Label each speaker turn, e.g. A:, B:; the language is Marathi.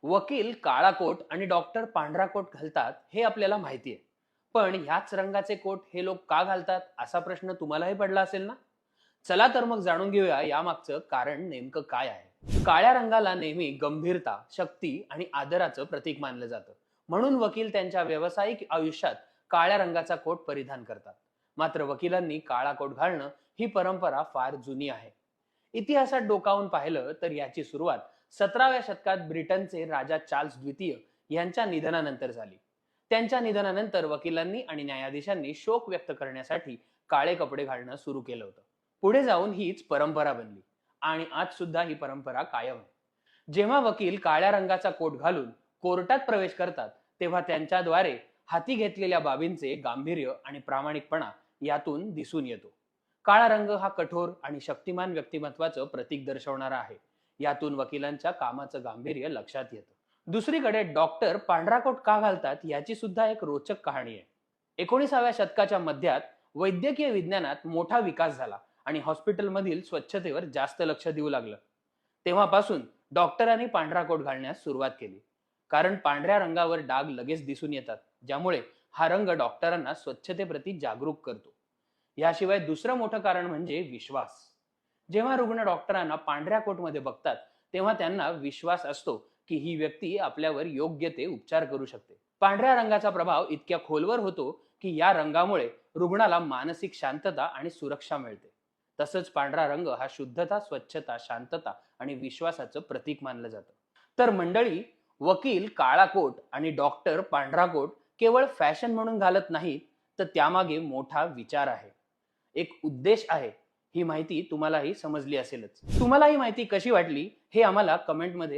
A: वकील काळा कोट आणि डॉक्टर पांढरा कोट घालतात हे आपल्याला माहिती आहे. पण ह्याच रंगाचे कोट हे लोक का घालतात असा प्रश्न तुम्हालाही पडला असेल ना. चला तर मग जाणून घेऊया यामागचं कारण नेमकं काय आहे. काळ्या रंगाला नेहमी गंभीरता, शक्ती आणि आदराचं प्रतीक मानलं जातं. म्हणून वकील त्यांच्या व्यावसायिक आयुष्यात काळ्या रंगाचा कोट परिधान करतात. मात्र वकिलांनी काळा कोट घालणं ही परंपरा फार जुनी आहे. इतिहासात डोकावून पाहिलं तर याची सुरुवात 17व्या शतकात ब्रिटनचे राजा चार्ल्स द्वितीय यांच्या निधनानंतर झाली. त्यांच्या निधनानंतर वकिलांनी आणि न्यायाधीशांनी शोक व्यक्त करण्यासाठी काळे कपडे घालणं सुरू केलं होतं. पुढे जाऊन हीच परंपरा बनली आणि आज सुद्धा ही परंपरा कायम आहे. जेव्हा वकील काळ्या रंगाचा कोट घालून कोर्टात प्रवेश करतात तेव्हा त्यांच्याद्वारे हाती घेतलेल्या बाबींचे गांभीर्य आणि प्रामाणिकपणा यातून दिसून येतो. काळा रंग हा कठोर आणि शक्तिमान व्यक्तिमत्वाचं प्रतीक दर्शवणारा आहे. यातून वकिलांच्या कामाचं गांभीर्य लक्षात येतं. दुसरीकडे डॉक्टर पांढरा कोट का घालतात याची सुद्धा एक रोचक कहाणी आहे. 19व्या शतकाच्या मध्यात वैद्यकीय विज्ञानात मोठा विकास झाला आणि हॉस्पिटलमधील स्वच्छतेवर जास्त लक्ष देऊ लागलं. तेव्हापासून डॉक्टरांनी पांढरा कोट घालण्यास सुरुवात केली. कारण पांढऱ्या रंगावर डाग लगेच दिसून येतात, ज्यामुळे हा रंग डॉक्टरांना स्वच्छतेप्रती जागरूक करतो. याशिवाय दुसरं मोठं कारण म्हणजे विश्वास. जेव्हा रुग्ण डॉक्टरांना पांढऱ्या कोटमध्ये बघतात तेव्हा त्यांना विश्वास असतो की ही व्यक्ती आपल्यावर योग्य ते उपचार करू शकते. पांढऱ्या रंगाचा प्रभाव इतक्या खोलवर होतो की या रंगामुळे रुग्णाला मानसिक शांतता आणि सुरक्षा मिळते. तसंच पांढरा रंग हा शुद्धता, स्वच्छता, शांतता आणि विश्वासाचं प्रतीक मानलं जातं. तर मंडळी, वकील काळा कोट आणि डॉक्टर पांढरा कोट केवळ फॅशन म्हणून घालत नाहीत, तर त्यामागे मोठा विचार आहे, एक उद्देश आहे. ही माहिती तुम्हालाही समजली असेलच. तुम्हाला ही माहिती कशी वाटली हे आम्हाला कमेंटमध्ये